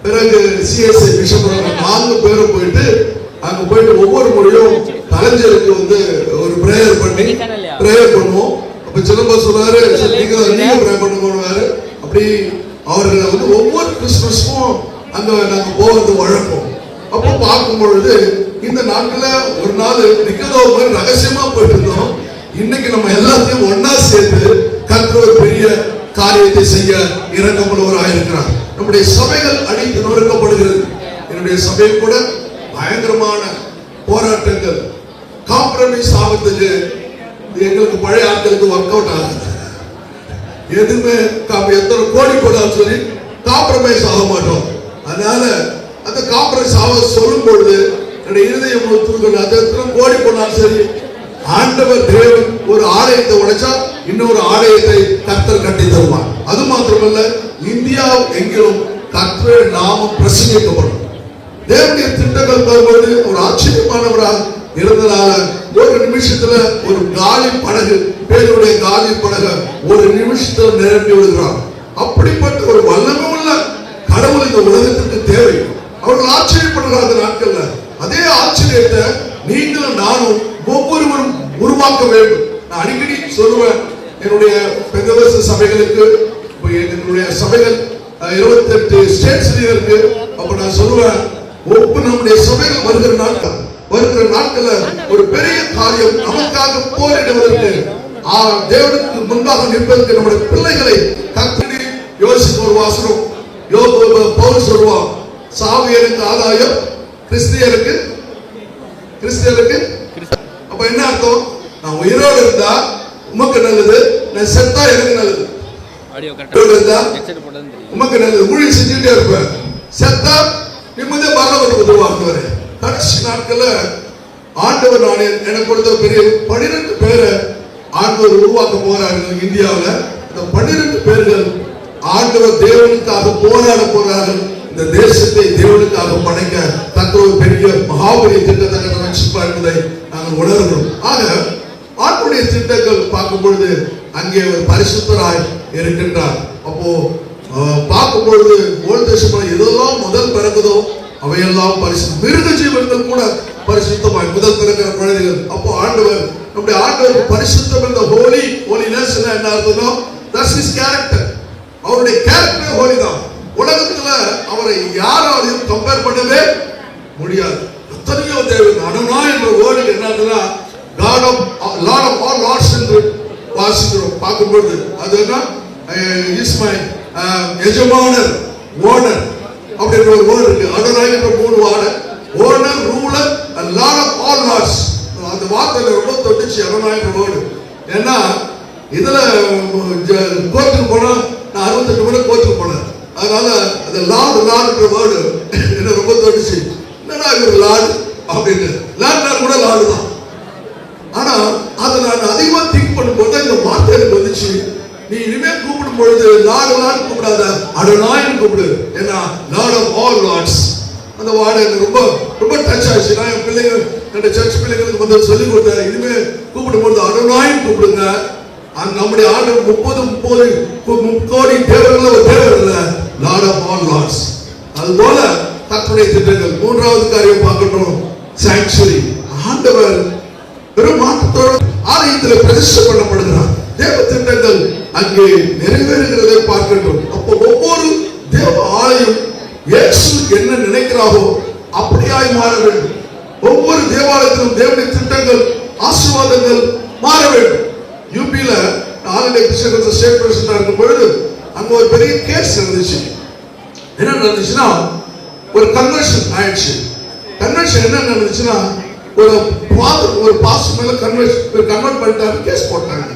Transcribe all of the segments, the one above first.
பிறகு CSI bishop 4 பேரும் போயிட்டு அங்க போயிட்டு ஒவ்வொரு முறையும் கலைஞருக்கு வந்து ஒரு பிரேயர் பண்ணுவோம். அப்ப சிலம்பரம் சொல்றாரு, நீங்க பிரேயர் பண்ணுவாரு. அப்படி அவர்கள் வந்து ஒவ்வொரு கிறிஸ்துமஸும் அங்க நாங்க போவது வழக்கம். அப்போ பார்க்கும் பொழுது இந்த நாட்கள ஒரு நாள் நிக்கதோ ரகசியமா போயிட்டு இருந்தோம். இன்னைக்கு நம்ம எல்லாத்தையும் ஒன்னா சேர்த்து கர்த்தர் பெரிய காரியத்தை செய்ய இரக்கமுள்ளவராக இருக்கிறார். நம்முடைய சபைகள் அடித்து நொறுக்கப்படுகிறது. என்னுடைய சபை கூட பயங்கரமான போராட்டங்கள், காம்ப்ரமைஸ் ஆகிறதுக்கு எங்களுக்கு பழைய ஆட்களுக்கு ஒர்க் அவுட் ஆகுது. எதுவுமே எத்தனை கோடி போடான்னு சொல்லி காம்ப்ரமைஸ் ஆக மாட்டோம். அதனால அந்த காம்ப்ரமைஸ் ஆக சொல்லும் பொழுது என்னுடைய இருதயம் அது எத்தனை கோடி போனாலும் சரி, ஆண்டவர் தேவன் ஒரு ஆலயத்தை உடைச்சா இன்னொரு ஆலயத்தை கர்த்தர் கட்டி தருவார். அது மாத்திரமல்ல, இந்தியா எங்கிலும் கர்த்தர் நாமம் பிரசங்கிக்கப்படும். தேவனுடைய திட்டங்கள் வரும்போது ஒரு ஆச்சரியமானவராக இருந்ததால ஒரு நிமிஷத்துல ஒரு காலி படகு, பேருடைய காலி படகு ஒரு நிமிஷத்துல நிரம்பி விடுகிறார். அப்படிப்பட்ட ஒரு வல்லமை உள்ள கடவுள் இந்த உலகத்துக்கு தேவை. அவர்கள் ஆச்சரியப்படுகிற நாட்கள்ல அதே ஆச்சரியத்தை நீங்களும் நானும் ஒவ்வொருவரும் உருவாக்க வேண்டும். நான் அடிக்கடி சொல்லுவேன், என்னுடைய பெந்தகோஸ்து சபைகளுக்கு, என்னுடைய சபைகள் 28 ஸ்டேட்ஸ்ல இருக்கு. அப்ப நான் சொல்லுவேன், ஒவ்வொரு நம்முடைய சபைகள் வருகிற நாட்கள்ல ஒரு பெரிய காரியம் நமக்காக போரிடுவதற்கு, தேவனுக்கு முன்பாக நிற்பதற்கு நம்முடைய பிள்ளைகளை கர்த்தர் யோசித்து ஒரு வாசனம் பவுல் சொல்லுவான், சாவியருக்கு ஆதாயம் கிறிஸ்தியருக்கு. அப்ப என்ன அர்த்தம்? நான் உயிரோடு இருந்தா உமக்கு நல்லது, நான் செத்தா எனக்கு நல்லது. உமக்கு நல்லது, ஊழியம் செஞ்சுட்டே இருப்பேன். செத்தா நிம்மதியா பரலோகத்துக்கு உருவாக்குவாரு. கடைசி நாட்கள்ல ஆண்டவர் நான் எனக்கு கொடுத்த பெரிய 12 பேரை ஆண்டவர் உருவாக்க போறார்கள் இந்தியாவில். இந்த 12 பேர்கள் ஆண்டவர் தேவனுக்காக போராட போறார்கள். இந்த தேசத்தை தேவனுக்காக படைக்க தக்க பெரிய மகாபலி திட்டத்தை என்பதை நாங்கள் உணர்கிறோம். ஆக ஆண்டுடைய திட்டங்கள் பார்க்கும் பொழுது அங்கே ஒரு பரிசுத்தராய் இருக்கின்றார். அப்போ பார்க்கும் பொழுது ஓல்ட் டெஸ்டமென்ட்ல எதெல்லாம் முதல் பிறகுதோ அவையெல்லாம் பரிசுத்தம். மிருக ஜீவன்கள் கூட பரிசுத்தமாய் முதல் பிறக்கிற குழந்தைகள். அப்போ ஆண்டவர், நம்முடைய ஆண்டவர் பரிசுத்தம் என்ற ஹோலினஸ் என்ன அர்த்தம்னா, தட்ஸ் ஹிஸ் கேரக்டர். அவருடைய கேரக்டர் ஹோலி தான். உலகத்துல அவரை யாராலையும் கம்பேர் பண்ணவே முடியாது. எத்தனையோ தேவன் அடனா என்ற வேர்டு என்னதுன்னா லார்ட் ஆஃப் ஆல் லார்ட்ஸ் என்று வாசிக்கிறோம். பார்க்கும்போது அது என்ன, இஸ் மை எஜமானர், ஓனர் அப்படின்ற ஒரு வேர்டு இருக்கு. அடனாய் என்ற 3 word, owner, ruler and lord of all lords. அந்த வார்த்தையில ரொம்ப தொட்டுச்சு அடனாய் என்ற வேர்டு. ஏன்னா இதுல கோர்ட்டுக்கு போனா நான் 68 முறை கோர்ட்டுக்கு போனேன். அதனால அந்த லார்டுன்ற வேர்டு என்ன ரொம்ப தொட்டுச்சு. என்னடா இவர் லார்டு அப்படின்னு, லார்ட்னா கூட லார்டு தான். ஆனா அதை நான் அதிகமா திங்க் பண்ணும்போது இந்த வார்த்தை எனக்கு வந்துச்சு. நீ இனிமே கூப்பிடும் பொழுது லார்டு கூப்பிடாத, அடனாயின்னு கூப்பிடு. ஏன்னா லார்ட் ஆஃப் ஆல் லார்ட்ஸ். அந்த வார்டு எனக்கு ரொம்ப ரொம்ப டச் ஆச்சு. நான் என் பிள்ளைங்க, என்னோட சர்ச் பிள்ளைங்களுக்கு வந்து சொல்லி கொடுத்தேன், இனிமே கூப்பிடும் பொழுது அடனாயின்னு கூப்பிடுங்க. நம்முடைய ஆண்டவர் 30 கோடி தேவர்கள் ஒரு தேவர் இல்ல, லார்ட் ஆஃப் ஆல் லார்ட்ஸ். அதுபோல கர்த்தருடைய திட்டங்கள். 3வது காரியம் பார்க்கணும், சாங்சுரி. ஆண்டவர் பெரும் மாற்றத்தோடு ஆலயத்தில் பிரதிஷ்டை பண்ணப்படுகிறார். தேவ திட்டங்கள் அங்கே நிறைவேறுகிறதை பார்க்கின்றோம். அப்போ ஒவ்வொரு தேவ ஆலயம் இயேசு என்ன நினைக்கிறாரோ அப்படியாய் மாற வேண்டும். ஒவ்வொரு தேவாலயத்திலும் தேவனுடைய திட்டங்கள், ஆசீர்வாதங்கள் மாற வேண்டும். யூபியில all India Christian state president இருக்கும் பொழுது அங்க ஒரு பெரிய கேஸ் நடந்துச்சு. என்ன நடந்துச்சுன்னா, ஒரு கன்வென்ஷன் ஆயிடுச்சு. கன்வென்ஷன் என்ன நடந்துச்சுன்னா, ஒரு பாஸ்டர் மேல கன்வெர்ட் பண்ணிட்டாரு, கேஸ் போட்டாங்க.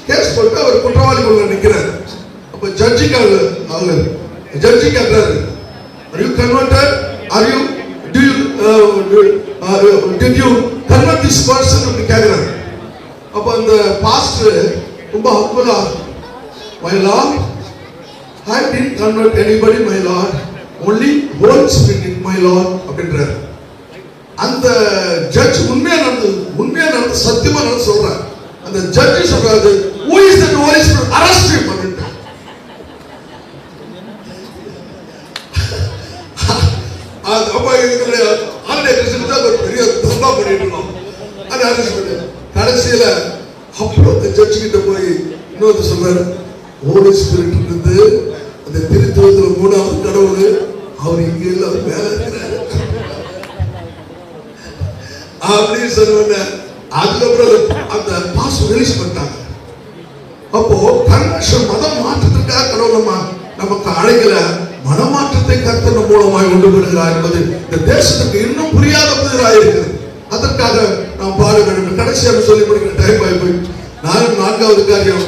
கேஸ் போட்டு அவர் குற்றவாளி உள்ள நிக்கிறார். அப்ப ஜட்ஜி கேட்கிறாரு, are you converted? Did you convert this person? அப்படி கேட்கிறாரு. அப்ப அந்த பாஸ்டர் ரொம்ப ஹம்பலா, my lord, I didn't convert anybody, my lord, only Holy Spirit, my lord அப்படின்றார். அந்த ஜட்ஜ் உண்மையா நடந்து சத்தியமா நடந்து சொல்றார். அந்த ஜட்ஜ் சொல்றாரு, who is that Holy Spirit? Arrest him அப்படின்றார். அப்ப எங்களுடைய ஆன்லைன் கிறிஸ்டியன் ஒரு பெரிய தப்பா பண்ணிட்டு இருக்கோம். அது அரேஞ்ச் பண்ணு. கடைசியில அப்புறம் அந்த ஜட்ஜ் கிட்ட போய் இன்னொரு சொல்றாரு, ஹோலி ஸ்பிரிட் இருந்து அந்த திருத்துவத்துல 3வது கடவுள் அவர் இங்க இல்ல, அவர் மேல இருக்கிறாரு அப்படின்னு சொன்ன. அதுக்கப்புறம் அந்த பாஸ் ரிலீஸ் பண்ணிட்டாங்க. அப்போ கன்வென்ஷன் மதம் மாற்றத்திற்காக கடவுள் நமக்கு அழைக்கல, மனமாற்றத்தை கர்த்தர் மூலமாய் கொண்டு வருகிறார் என்பது இந்த தேசத்துக்கு இன்னும் புரியாத புதிராக இருக்கிறது. அதற்காக நாம் பாட வேண்டும். கடைசியாக சொல்லி முடிக்கிற டைம் ஆகி போய் 4வது காரியம்,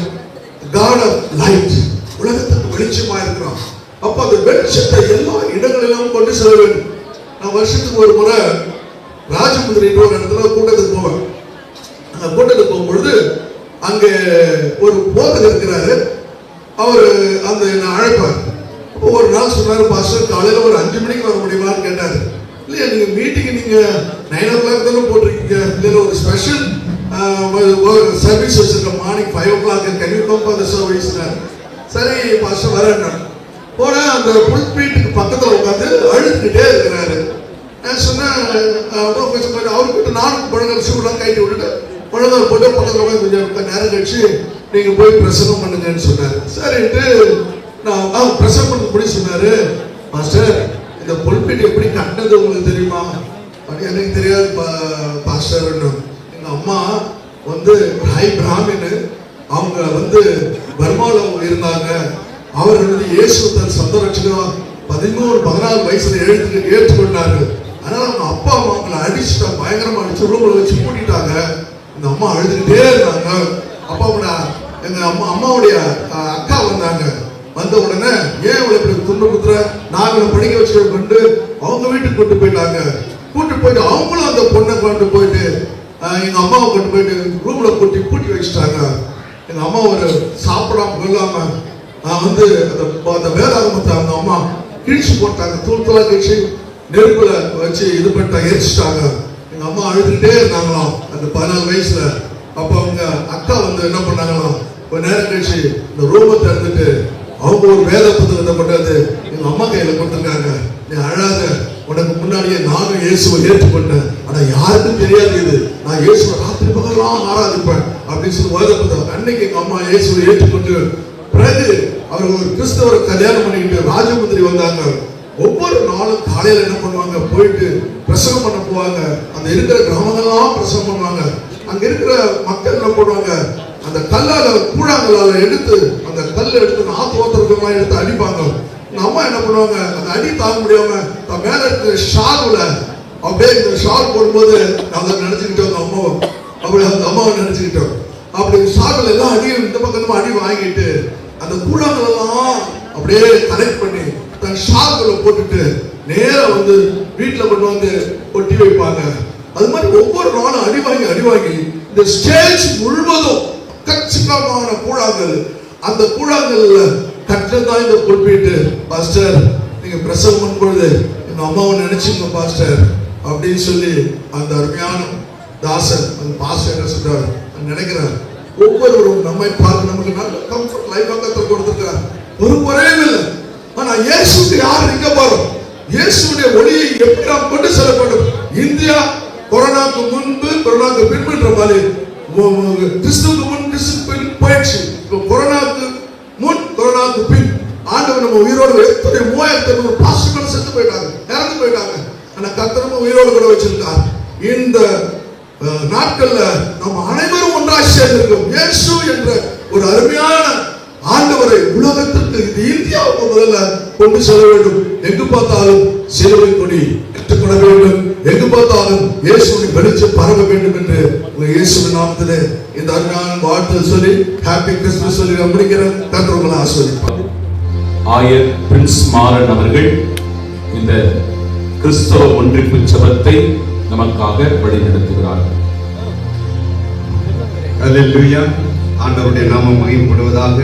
God of light, உலகத்துக்கு வெளிச்சமா இருக்கிறோம். அப்ப அந்த வெளிச்சத்தை எல்லா இடங்களிலும் கொண்டு செல்ல வேண்டும். நான் வருஷத்துக்கு ஒரு முறை ராஜமுந்திரி ஒரு இடத்துல கூட்டத்துக்கு போவேன். அந்த கூட்டத்துக்கு போகும்பொழுது அங்கே ஒரு போதகர் இருக்கிறாரு. அவர் அந்த என்ன அழைப்பார். அப்போ ஒரு நாள் சொன்னாரு, பாஸ்டர் காலையில ஒரு 5 மணிக்கு வர முடியுமான்னு கேட்டாரு. இல்லையா, நீங்க மீட்டிங் நீங்க 9 o'clock தானே போட்டிருக்கீங்க, இல்ல ஒரு ஸ்பெஷல் சர்வீஸ் வச்சிருக்க morning 5 o'clock, can you come for the service? சரி பாஸ்டர் வரேன். போனா அந்த புல்பீட்டுக்கு பக்கத்துல உட்காந்து அழுதுகிட்டே இருக்கிறாரு. நான் சொன்னேன், அவர்கிட்ட நானும் பழங்கள் சூடெல்லாம் கைட்டு விட்டுட்டு பழங்கள் போட்டு பக்கத்துல கொஞ்சம் நேரம் கழிச்சு நீங்க போய் பிரசங்கம் பண்ணுங்கன்னு சொன்னாரு. சரின்ட்டு நான் பிரசங்கம் பண்ண முடி சொன்னாரு. மாஸ்டர், இந்த புல்பீட் எப்படி கண்டது உங்களுக்கு தெரியுமா? எனக்கு தெரியாது பாஸ்டர். எங்க அம்மா வந்து ஹை பிராமின், அவங்க பர்மாவில் இருந்தாங்க. அவர்கள் இயேசு தன் சொந்த ரட்சகரா 13-14 வயசுல ஏற்றுக்கொண்டாரு. அதனால அவங்க அப்பா அம்மா அவங்களை அடிச்சுட்டா, பயங்கரமா அடிச்சு ரூம்ல வச்சு பூட்டிட்டாங்க. இந்த அம்மா அழுதுகிட்டே இருந்தாங்க. அப்பா எங்க அம்மாவுடைய அக்கா வந்தாங்க. வந்த உடனே ஏன் இவளை இப்படி துன்புறுத்துற, நாங்களை படிக்க வச்சு கொண்டு அவங்க வீட்டுக்கு கொண்டு போயிட்டாங்க. கூட்டு போயிட்டு அவங்களும் அந்த பொண்ணை கொண்டு போயிட்டு எங்க அம்மாவை கொண்டு போயிட்டு ரூம்ல பூட்டி வச்சுட்டாங்க. எங்க அம்மா ஒரு சாப்பிடாம கொள்ளாம அந்த வேதாகமத்தை அவங்க அம்மா கிழிச்சு போட்டாங்க. தூள்தலா கிழிச்சு நெருப்புல வச்சு இது பண்ணிட்டா, எரிச்சிட்டாங்க. எங்க அம்மா அழுதுகிட்டே இருந்தாங்களாம் அந்த 14 வயசுல. அப்ப அவங்க அக்கா என்ன பண்ணாங்களாம், கொஞ்ச நேரம் கழிச்சு இந்த ரூமை திறந்துட்டு அவங்க ஒரு வேத புத்தகத்தை கொண்டாந்து எங்க அம்மா கையில கொடுத்துருக்காங்க. நீ அழாத, உனக்கு முன்னாடியே நானும் இயேசுவை ஏற்றுக்கொண்டேன், ஆனா யாருக்கும் தெரியாது இது, நான் இயேசுவை ராத்திரி பகலாம் ஆராதிப்பேன் அப்படின்னு சொல்லி வேத புத்தகம். அன்னைக்கு எங்க அம்மா இயேசுவை ஏற்றுக்கொண்டு பிறகு அவர்கள் ஒரு கிறிஸ்தவரை கல்யாணம் பண்ணிக்கிட்டு ராஜமுந்திரி வந்தாங்க. ஒவ்வொரு நாளும் காலையில என்ன பண்ணுவாங்க, போயிட்டு பிரசங்கம் பண்ண போவாங்க. அந்த இருக்கிற கிராமங்கள்லாம் பிரசங்கம் பண்ணுவாங்க. அங்க இருக்கிற மக்கள் என்ன பண்ணுவாங்க, அந்த கல்லால கூழாங்கலால எடுத்து அந்த கல்லை எடுத்து ஆத்தோத்திரமா எடுத்து அடிப்பாங்க. அம்மா என்ன பண்ணுவாங்க, அந்த அடி தாங்க முடியாம தான் மேல இருக்கிற ஷால்ல அப்படியே இந்த ஷால் போடும்போது நாங்க நினைச்சுக்கிட்டோம், அந்த அம்மாவை நினைச்சுக்கிட்டோம். அப்படி ஷால்ல எல்லாம் அடியும் இந்த பக்கமா அடி வாங்கிட்டு அந்த கூழாங்கலாம் அப்படியே கலெக்ட் பண்ணி தன் ஷால்களை போட்டுட்டு நேரா வீட்டுல கொண்டு கொட்டி வைப்பாங்க. அது மாதிரி ஒவ்வொரு நாளும் அடி வாங்கி இந்த ஸ்டேஜ் முழுவதும் கச்சிதமான கூழாங்கல், அந்த கூழாங்கல்ல கட்டதான் இந்த குறிப்பிட்டு, பாஸ்டர் நீங்க பிரசவம் பண்ணும்பொழுது எங்க அம்மாவை நினைச்சுங்க பாஸ்டர் அப்படின்னு சொல்லி அந்த அருமையான தாசன் அந்த பாஸ்டர் என்ன சொல்றாரு நினைக்கிறார். ஒவ்வொருவரும் நம்மை பார்த்து நமக்கு நல்ல கம்ஃபர்ட் லைஃப் கத்தர் கொடுத்திருக்கிறார், ஒரு குறையும் இல்லை. ஆனா இயேசுக்கு யார் நிக்க போறோம், இயேசுடைய ஒளியை எப்படி நாம் கொண்டு செல்லப்படும். இந்தியா கொரோனாக்கு முன்பு கொரோனாக்கு பின்பற்ற மாதிரி கிறிஸ்துவுக்கு முன் கிறிஸ்து பின் போயிடுச்சு. கொரோனாக்கு முன் கொரோனாக்கு பின் ஆண்டவர் நம்ம உயிரோடு எத்தனை 3500 பாஸ்டர்கள் செத்து போயிட்டாங்க, இறந்து போயிட்டாங்க. ஆனா கர்த்தர் நம்ம உயிரோடு கூட வச்சிருக்கார். இந்த நாட்கள்ல நம்ம அனைவரும் ஒன்றாக சேர்ந்திருக்கோம். இயேசு என்ற ஒரு அருமையான ஆண்டவரை உலகத்திற்கு இந்த இந்தியாவுக்கு முதல்ல கொண்டு செல்ல வேண்டும். எங்கு பார்த்தாலும் சிலுவை கொடி கற்றுக்கொள்ள வேண்டும், எங்கு பார்த்தாலும் இயேசுவின் வெளிச்சம் பரவ வேண்டும் என்று இயேசுவின் நாமத்திலே இந்த அருமையான வாழ்த்து சொல்லி ஹாப்பி கிறிஸ்துமஸ் சொல்லி முடிக்கிறேன். கர்த்தர் உங்களை ஆசீர்வதிப்பார். ஆயர் பிரின்ஸ் மாறன் அவர்கள் இந்த கிறிஸ்தவ ஒன்றிப்பு ஜெபத்தை நமக்காக வழிநடத்துகிறார். அல்லேலூயா. ஆண்டவருடைய நாமம் மகிமைப்படுவதாக.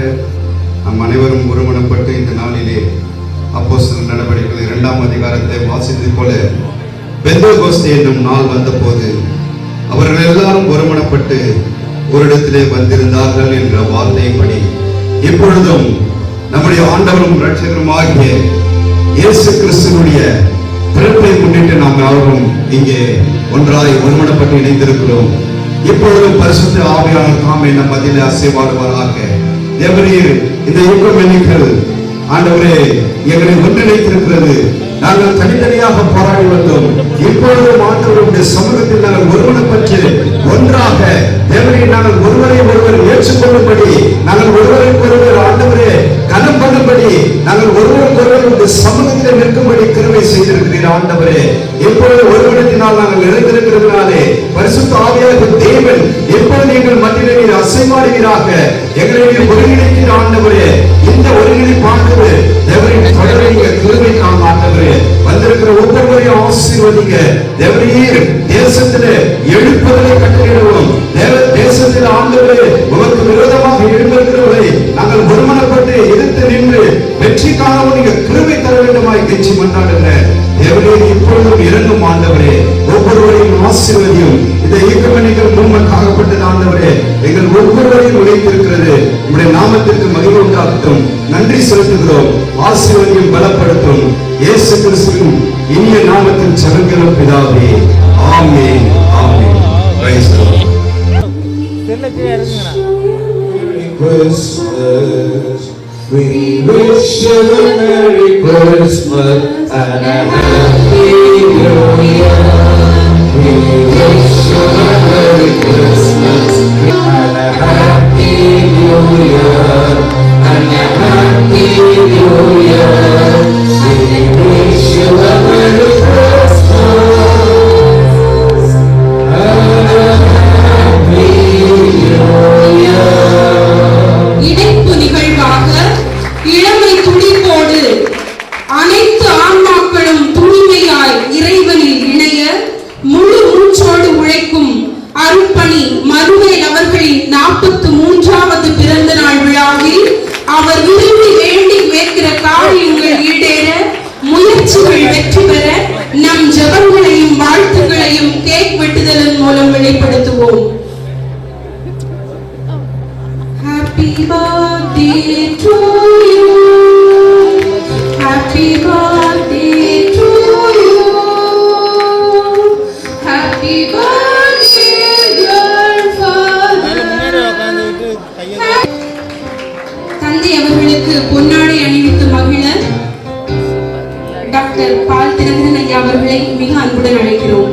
நம் அனைவரும் ஒருமனப்பட்டு இந்த நாளிலே அப்போஸ்தலர் நடவடிக்கைகள் 2ஆம் அதிகாரத்தை வாசித்தது போல பெந்தெகோஸ்தே என்னும் நாள் வந்தபோது அவர்கள் எல்லாரும் ஒருமனப்பட்டு ஒரு இடத்திலே வந்திருந்தார்கள் என்ற வார்த்தைப்படி இப்பொழுதும் நம்முடைய ஆண்டவரும் இரட்சகரும் ஆகிய இயேசு கிறிஸ்துவினுடைய பிறப்பை முன்னிட்டு நாம் யாரும் இங்கே ஒன்றாய் ஒருமனப்பட்டு இணைந்திருக்கிறோம். இப்பொழுதும் பரிசுத்த ஆவியானவர் தாமே நம் மத்தியிலே அசைவாடுவாராக. தேவரீர் இந்த ஈக்குமெனிக்கல் ஆண்டவரே எங்களை ஒன்றிணைத்திருக்கிறது. நாங்கள் தனித்தனியாக போராடி வந்தோம். இப்பொழுதும் ஆண்டவருடைய சமூகத்தில் நாங்கள் ஒருவனைப்பட்டு ஒன்றாக தேவரீர் நாங்கள் ஒருவரை ஒருவர் ஏற்றுக்கொள்ளும்படி, நாங்கள் ஒருவருக்கு ஒருவர் ஆண்டவரே கனம் பண்ணும்படி, நாங்கள் ஒருவருக்கு ஒருவர் இந்த சமூகத்தில் நிற்கும்படி கிருபை செய்திருக்கிறீர் ஆண்டவரே. இப்பொழுது ஒருவனத்தினால் நாங்கள் நிறைந்திருக்கிறதுனாலே பரிசுத்த ஆவியாக தேவன் எப்பொழுது எங்கள் மத்தியிலே நீர் அசைவாடுவீராக, எங்களை நீர் ஒருங்கிணைக்கிற ஆண்டவரே. இந்த ஒருங்கிணைப்பானது தேவரின் தொடரை கிருபைக்கான ஆண்டவரே. வந்திருக்கிற ஒவ்வொருவரையும் ஆசீர்வதிங்க தேவரீர். தேசத்திலே எழுப்புதலை கட்டளையிடுவோம். தேசத்தில் ஆண்டவரே உமக்கு விரோதமாக எழுந்திருக்கிறவரை நாங்கள் ஒருமனப்பட்டு எதிர்த்து நின்று வெற்றிக்காக நீங்க கிருபை தர வேண்டுமாய் கெஞ்சி மன்றாடுகிறேன். தேவரீர் இப்பொழுதும் இறங்கும் ஆண்டவரே. ஒவ்வொருவரையும் ஆசீர்வதியும். இந்த ஈக்குமெனிக்கல் மூவ்மென்ட் ஆகப்பட்டது ஆண்டவரே எங்கள் ஒவ்வொருவரையும் உழைத்திருக்கிறது. உங்களுடைய நாமத்திற்கு மகிமை உண்டாகட்டும். நன்றி செலுத்துகிறோம். ஆசீர்வதியும் பலப்படுத்தும். இயேசு கிறிஸ்துவின் இனிய நாமத்தில் ஜெபிக்கிறோம் பிதாவே. ஆமென். ஆமென். Praise the lord. Christmas, we wish you a Merry Christmas and a Happy New Year. We wish you a Merry Christmas and a Happy New Year and a Happy New Year. We wish you a Merry Christmas and a Happy New Year. இணைப்பு நிகழ்வாக இளமை துடிப்போடு அனைத்து ஆன்மாக்களும் தூய்மையாய் இறைவனில் இணைய முழு மூச்சோடு உழைக்கும் அருட்பணி மருவேல் அவர்களின் 43வது பிறந்த நாள் விழாவில் அவர் விரும்பி வேண்டி கேட்கிற காரியங்கள் ஈடேற, முயற்சிகள் வெற்றி பெற நம் ஜெபங்களையும் வாழ்த்துக்களையும் கேக் வெட்டுதலின் மூலம் வெளிப்படுத்துவோம். Happy birthday to you. Happy birthday to you. Happy birthday dear father. தந்தை அவர்களுக்கு பொன்னாடை அணிவித்து மகிழ டாக்டர் பால் தினகரன் ஐயா அவர்களை மிக அன்புடன் அழைக்கிறோம்.